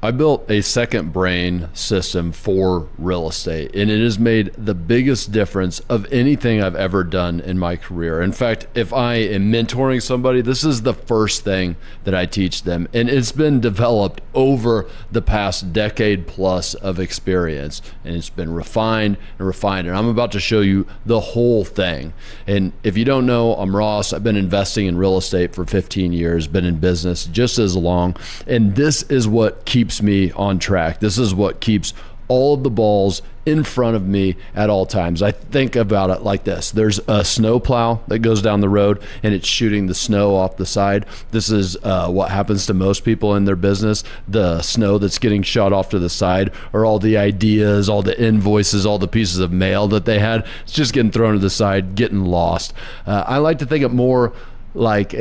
I built a second brain system for real estate, and it has made the biggest difference of anything I've ever done in my career. In fact, if I am mentoring somebody, this is the first thing that I teach them. And it's been developed over the past decade plus of experience, and it's been refined and refined. And I'm about to show you the whole thing. And if you don't know, I'm Ross. I've been investing in real estate for 15 years, been in business just as long. And this is what keeps me on track. This is what keeps all of the balls in front of me at all times. I think about it like this. There's a snow plow that goes down the road and it's shooting the snow off the side. This is what happens to most people in their business. The snow that's getting shot off to the side are all the ideas, all the invoices, all the pieces of mail that they had. It's just getting thrown to the side, getting lost. I like to think of more like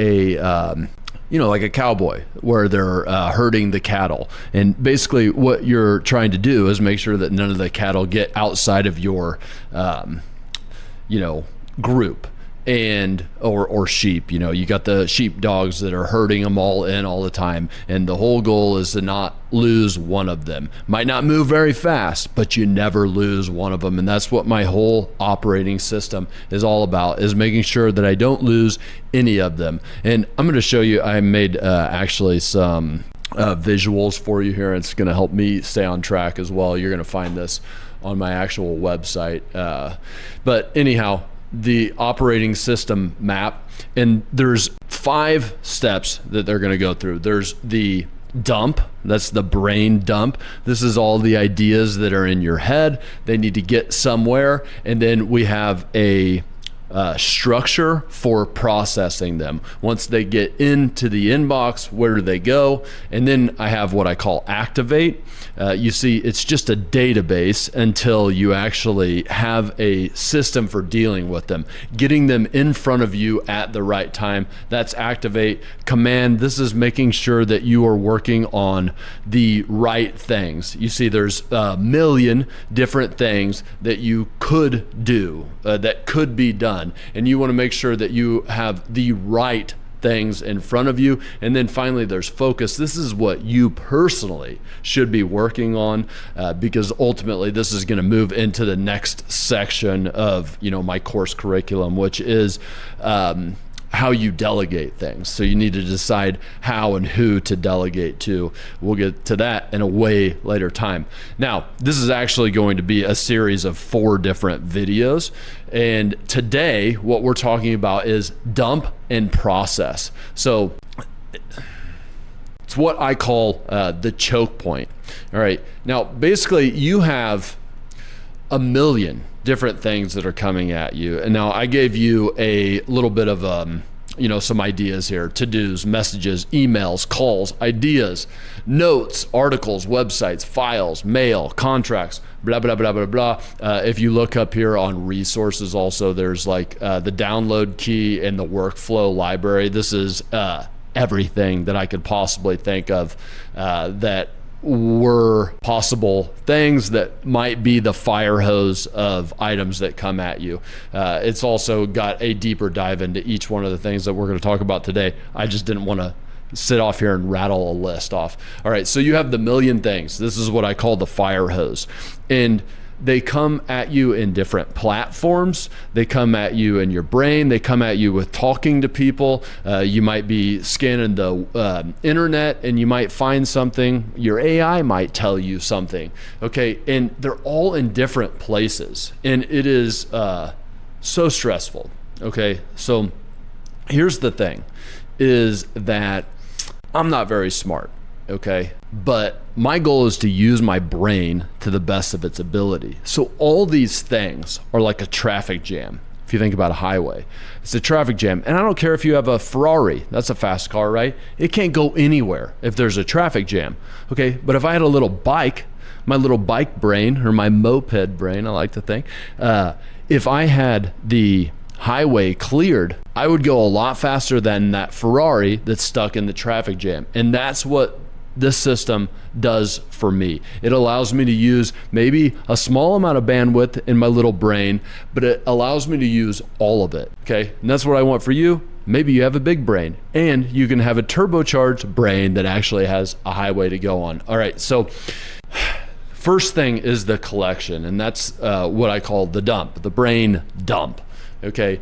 like a cowboy where they're herding the cattle. And basically what you're trying to do is make sure that none of the cattle get outside of your, group and, or sheep. You got the sheep dogs that are herding them all in all the time. And the whole goal is to not lose one of them. Might not move very fast, but you never lose one of them. And that's what my whole operating system is all about, is making sure that I don't lose any of them. And I'm going to show you, I made actually some visuals for you here. It's going to help me stay on track as well. You're going to find this on my actual website. But anyhow, the operating system map, and there's 5 steps that they're going to go through. There's the dump. That's the brain dump. This is all the ideas that are in your head. They need to get somewhere. And then we have a structure for processing them. Once they get into the inbox, where do they go? And then I have what I call activate. You see, it's just a database until you actually have a system for dealing with them, getting them in front of you at the right time. That's activate. Command, this is making sure that you are working on the right things. You see, there's a million different things that you could do, that could be done. And you want to make sure that you have the right things in front of you. And then finally, there's focus. This is what you personally should be working on, because ultimately this is going to move into the next section of my course curriculum, which is how you delegate things. So you need to decide how and who to delegate to. We'll get to that in a way later time. Now, this is actually going to be a series of 4 different videos. And today, what we're talking about is dump and process. So it's what I call the choke point. All right. Now, basically, you have a million different things that are coming at you. And now I gave you a little bit of some ideas here: to-dos, messages, emails, calls, ideas, notes, articles, websites, files, mail, contracts, blah, blah, blah, blah, blah. If you look up here on resources also, there's like the download key and the workflow library. This is everything that I could possibly think of that were possible things that might be the fire hose of items that come at you. It's also got a deeper dive into each one of the things that we're going to talk about today. I just didn't want to sit off here and rattle a list off. All right, so you have the million things. This is what I call the fire hose. And they come at you in different platforms. They come at you in your brain. They come at you with talking to people. You might be scanning the internet and you might find something. Your AI might tell you something. Okay, and they're all in different places. And it is so stressful. Okay, so here's the thing, is that I'm not very smart. Okay, but my goal is to use my brain to the best of its ability. So all these things are like a traffic jam. If you think about a highway, it's a traffic jam. And I don't care if you have a Ferrari, that's a fast car, right? It can't go anywhere if there's a traffic jam. Okay, but if I had a little bike, my little bike brain, or my moped brain, I like to think, if I had the highway cleared, I would go a lot faster than that Ferrari that's stuck in the traffic jam. And that's what this system does for me. It allows me to use maybe a small amount of bandwidth in my little brain, but it allows me to use all of it. Okay, and that's what I want for you. maybe you have a big brain, and you can have a turbocharged brain that actually has a highway to go on. All right, so first thing is the collection, and that's what I call the dump, the brain dump. Okay,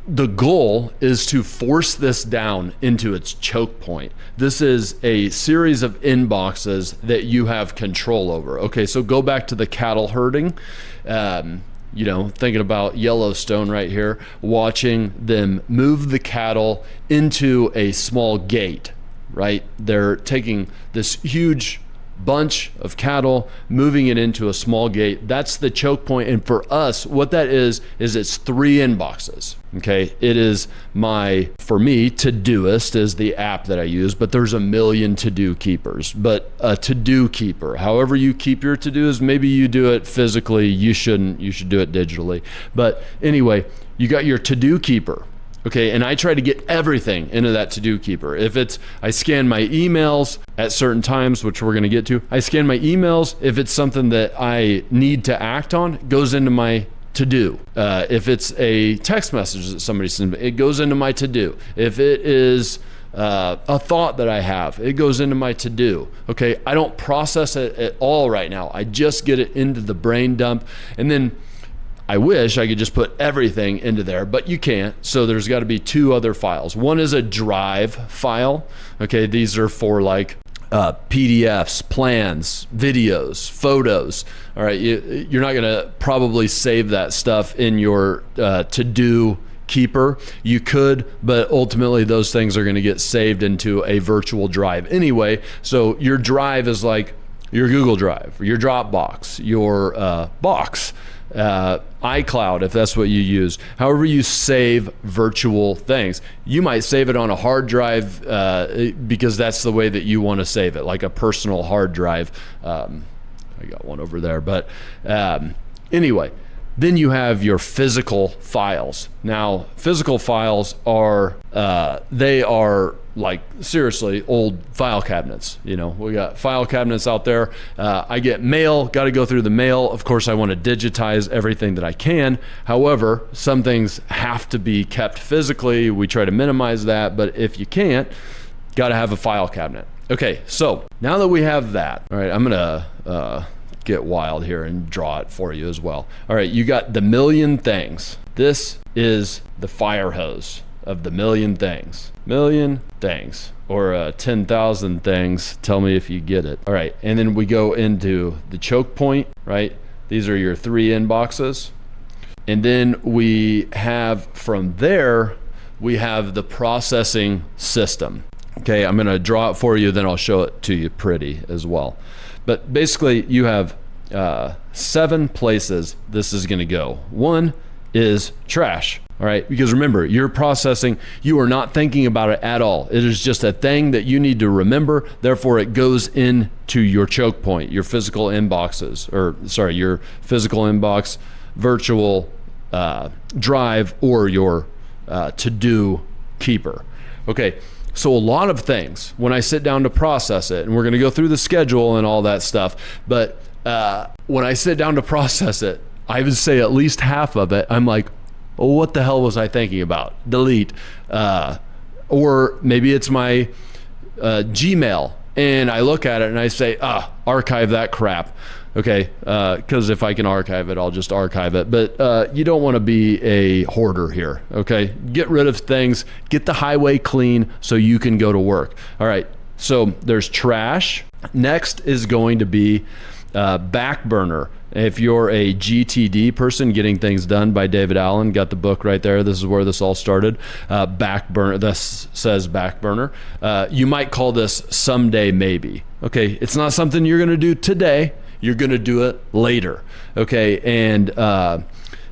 the goal is to force this down into its choke point. This is a series of inboxes that you have control over. Okay, so go back to the cattle herding. Thinking about Yellowstone right here, watching them move the cattle into a small gate, right? They're taking this huge bunch of cattle, moving it into a small gate. That's the choke point. And for us, what that is it's 3 inboxes. Okay. It is for me, Todoist is the app that I use, but there's a million to-do keepers. But a to-do keeper, however you keep your to-dos, maybe you do it physically. You shouldn't. You should do it digitally. But anyway, you got your to-do keeper. Okay, and I try to get everything into that to-do keeper. I scan my emails at certain times, which we're gonna get to. I scan my emails. If it's something that I need to act on, it goes into my to-do. If it's a text message that somebody sends me, it goes into my to-do. If it is a thought that I have, it goes into my to-do. Okay, I don't process it at all right now. I just get it into the brain dump, and then I wish I could just put everything into there, but you can't. So there's got to be 2 other files. One is a drive file. Okay, these are for like PDFs, plans, videos, photos. All right, you're not going to probably save that stuff in your to-do keeper. You could, but ultimately those things are going to get saved into a virtual drive anyway. So your drive is like your Google Drive, your Dropbox, your box. iCloud, if that's what you use. However you save virtual things. You might save it on a hard drive because that's the way that you want to save it, like a personal hard drive. I got one over there, but anyway, then you have your physical files. Now, physical files are, they are like seriously old file cabinets. We got file cabinets out there. I get mail, got to go through the mail. Of course, I want to digitize everything that I can. However, some things have to be kept physically. We try to minimize that, but if you can't, got to have a file cabinet. Okay, so now that we have that, all right, I'm gonna get wild here and draw it for you as well. All right, you got the million things. This is the fire hose of the million things. Million things, or 10,000 things. Tell me if you get it. All right, and then we go into the choke point, right? These are your 3 inboxes. And then we have, from there, we have the processing system. Okay, I'm gonna draw it for you, then I'll show it to you pretty as well. But basically, you have 7 places this is gonna go. One is trash. All right, because remember, you're processing, you are not thinking about it at all. It is just a thing that you need to remember. Therefore, it goes into your choke point, your physical inboxes, your physical inbox, virtual drive, or your to-do keeper. Okay, so a lot of things, when I sit down to process it, and we're gonna go through the schedule and all that stuff, but when I sit down to process it, I would say at least half of it, I'm like, oh, what the hell was I thinking about? Delete. Or maybe it's my Gmail, and I look at it and I say, archive that crap. Okay, because if I can archive it, I'll just archive it. But you don't want to be a hoarder here, okay? Get rid of things, get the highway clean so you can go to work. All right, so there's trash. Next is going to be back burner. If you're a GTD person, Getting Things Done by David Allen, got the book right there. This is where this all started. Back burner, this says back burner. You might call this someday maybe. Okay, it's not something you're gonna do today. You're gonna do it later. Okay, and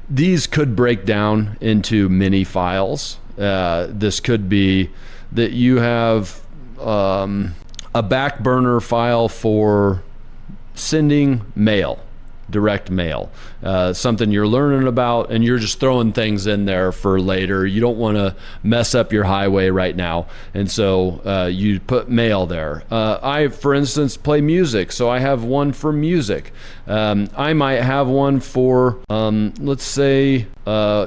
these could break down into mini files. This could be that you have a back burner file for sending mail. direct mail, something you're learning about, and you're just throwing things in there for later. You don't want to mess up your highway right now, and so you put mail there. I, for instance, play music, so I have one for music. I might have one for, let's say,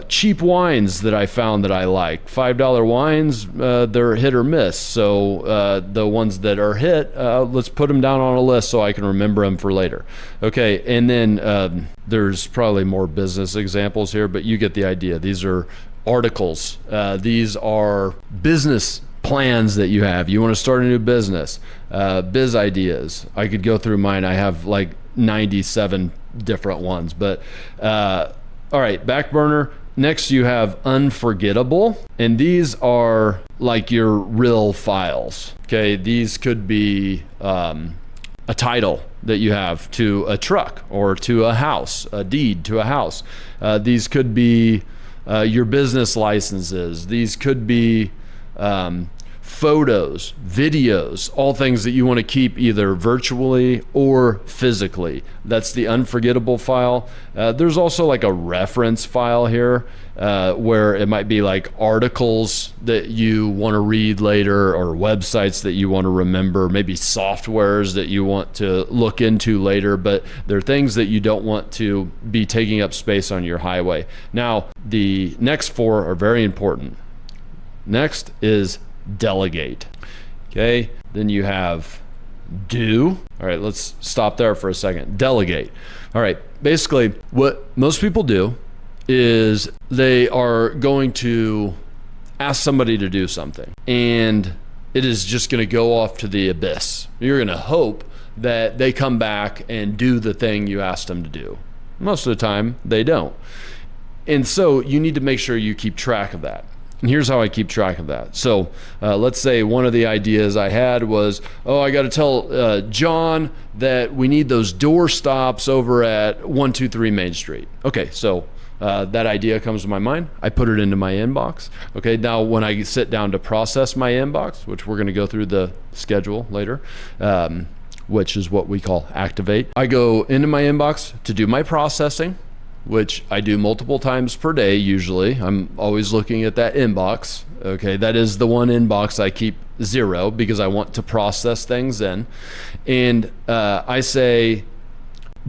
cheap wines that I found that I like. $5 wines, they're hit or miss. So the ones that are hit, let's put them down on a list so I can remember them for later. Okay, and then there's probably more business examples here, but you get the idea. These are articles. These are business plans that you have. You want to start a new business, biz ideas. I could go through mine. I have like 97 different ones, but all right, back burner. Next, you have unforgettable, and these are like your real files. Okay, these could be a title that you have to a truck or to a house, a deed to a house. These could be your business licenses. These could be photos, videos, all things that you want to keep either virtually or physically. That's the unforgettable file. There's also like a reference file here where it might be like articles that you want to read later, or websites that you want to remember, maybe softwares that you want to look into later, but they're things that you don't want to be taking up space on your highway. Now, the next four are very important. Next is delegate. Okay, then you have do. All right, let's stop there for a second. Delegate. All right, basically what most people do is they are going to ask somebody to do something, and it is just going to go off to the abyss. You're going to hope that they come back and do the thing you asked them to do. Most of the time they don't. And so you need to make sure you keep track of that. And here's how I keep track of that. So let's say one of the ideas I had was, I got to tell John that we need those door stops over at 123 Main Street. Okay, so that idea comes to my mind. I put it into my inbox. Okay, now when I sit down to process my inbox, which we're going to go through the schedule later, which is what we call activate, I go into my inbox to do my processing, which I do multiple times per day usually. I'm always looking at that inbox. Okay, that is the one inbox I keep zero because I want to process things in. And I say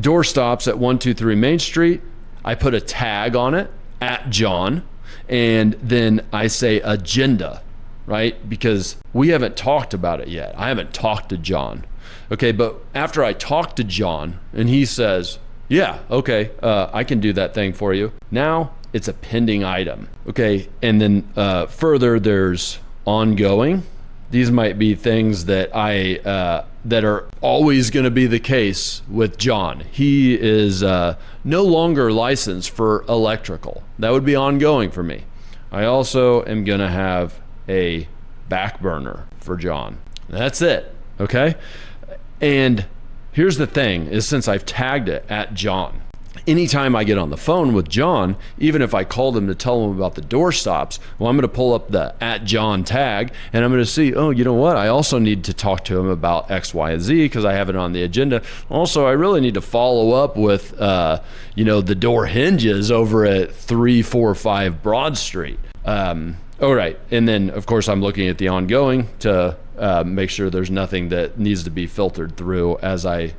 door stops at 123 Main Street. I put a tag on it at John, and then I say agenda, right? Because we haven't talked about it yet. I haven't talked to John. Okay, but after I talk to John and he says, yeah, okay, I can do that thing for you. Now it's a pending item. Okay, and then further, there's ongoing. These might be things that that are always going to be the case with John. He is no longer licensed for electrical. That would be ongoing for me. I also am going to have a back burner for John. That's it. Okay, and here's the thing is, since I've tagged it at John, anytime I get on the phone with John, even if I called him to tell him about the door stops, well, I'm going to pull up the at John tag and I'm going to see, you know what? I also need to talk to him about X, Y, and Z because I have it on the agenda. Also, I really need to follow up with, the door hinges over at 345 Broad Street. All right. And then, of course, I'm looking at the ongoing to make sure there's nothing that needs to be filtered through as I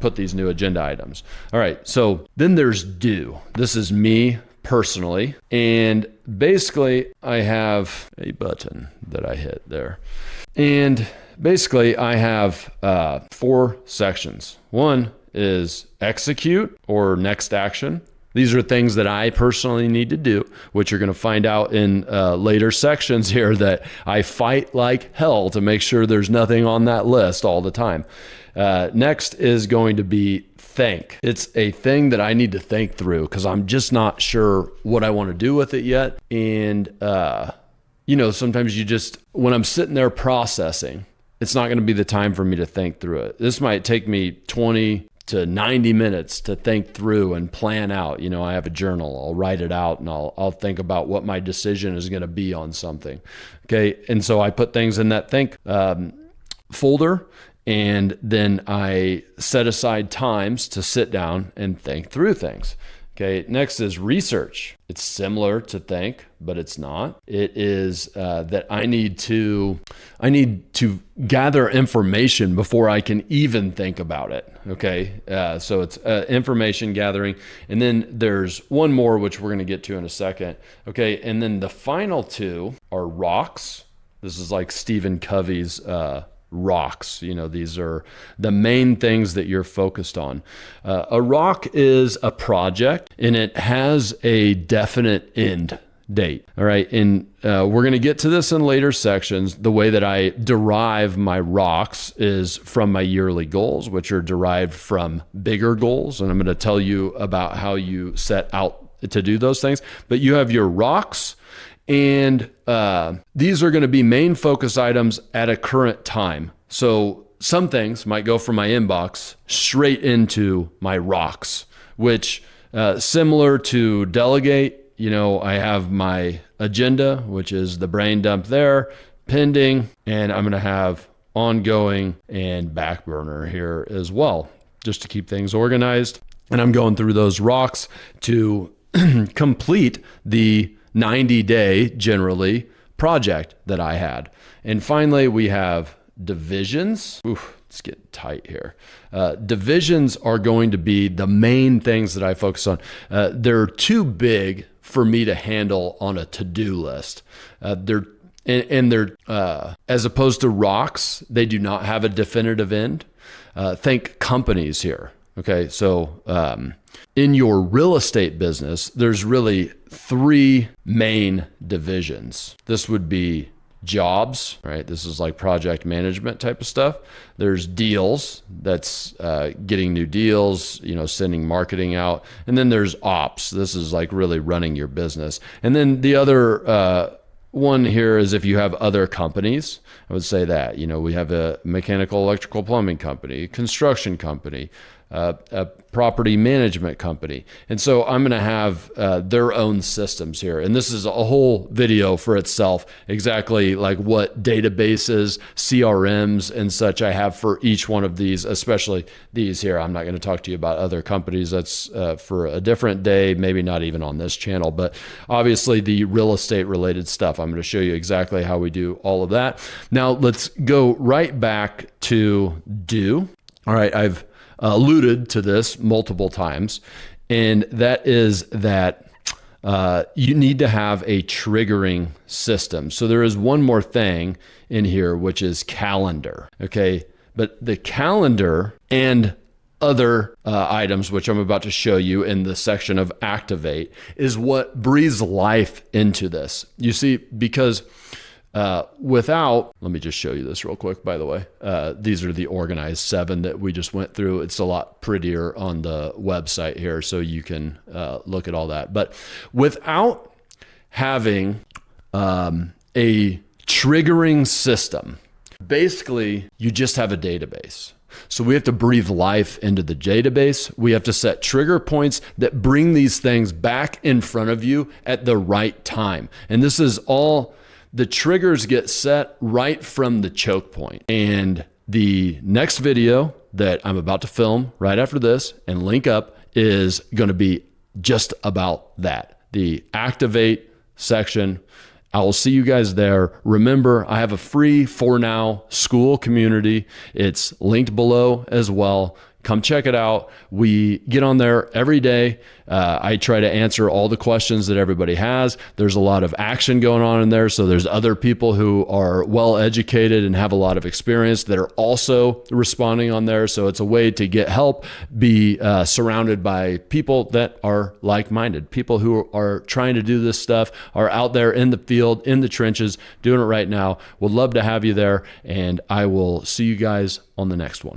put these new agenda items. All right. So then there's do. This is me personally. And basically, I have a button that I hit there. And basically, I have 4 sections. One is execute or next action. These are things that I personally need to do, which you're going to find out in later sections here that I fight like hell to make sure there's nothing on that list all the time. Next is going to be think. It's a thing that I need to think through because I'm just not sure what I want to do with it yet. And, sometimes when I'm sitting there processing, it's not going to be the time for me to think through it. This might take me 20 to 90 minutes to think through and plan out. I have a journal, I'll write it out and I'll think about what my decision is going to be on something. Okay. And so I put things in that think folder. And then I set aside times to sit down and think through things. Okay, next is research. It's similar to think, but it's not. It is that I need to gather information before I can even think about it. Okay, so it's information gathering, and then there's one more which we're going to get to in a second. Okay, and then the final two are rocks. This is like Stephen Covey's rocks. These are the main things that you're focused on. A rock is a project, and it has a definite end date. All right. And we're going to get to this in later sections. The way that I derive my rocks is from my yearly goals, which are derived from bigger goals. And I'm going to tell you about how you set out to do those things. But you have your rocks, and these are going to be main focus items at a current time. So some things might go from my inbox straight into my rocks, which similar to Delegate, I have my agenda, which is the brain dump there, pending, and I'm going to have ongoing and back burner here as well, just to keep things organized. And I'm going through those rocks to complete the 90-day generally project that I had. And finally, we have divisions. Oof, it's getting tight here. Divisions are going to be the main things that I focus on. They're too big for me to handle on a to-do list. They're as opposed to rocks, they do not have a definitive end. Think companies here. Okay, so in your real estate business, there's really three main divisions. This would be jobs, right? This is like project management type of stuff. There's deals, that's getting new deals, sending marketing out. And then there's ops. This is like really running your business. And then the other one here is if you have other companies, I would say that, we have a mechanical, electrical, plumbing company, construction company, a property management company. And so I'm going to have their own systems here. And this is a whole video for itself, exactly like what databases, CRMs and such I have for each one of these, especially these here. I'm not going to talk to you about other companies. That's for a different day, maybe not even on this channel, but obviously the real estate related stuff. I'm going to show you exactly how we do all of that. Now let's go right back to do. All right, I've alluded to this multiple times, and that is that you need to have a triggering system. So there is one more thing in here, which is calendar. Okay, but the calendar and other items, which I'm about to show you in the section of activate, is what breathes life into this. You see, because let me just show you this real quick, by the way. These are the organized 7 that we just went through. It's a lot prettier on the website here, so you can look at all that. But without having a triggering system, basically you just have a database. So we have to breathe life into the database. We have to set trigger points that bring these things back in front of you at the right time. And this is all... The triggers get set right from the choke point. And the next video that I'm about to film right after this and link up is going to be just about that. The activate section. I will see you guys there. Remember, I have a free For Now school community. It's linked below as well. Come check it out. We get on there every day. I try to answer all the questions that everybody has. There's a lot of action going on in there. So there's other people who are well educated and have a lot of experience that are also responding on there. So it's a way to get help, be surrounded by people that are like-minded, people who are trying to do this stuff, are out there in the field, in the trenches, doing it right now. Would love to have you there. And I will see you guys on the next one.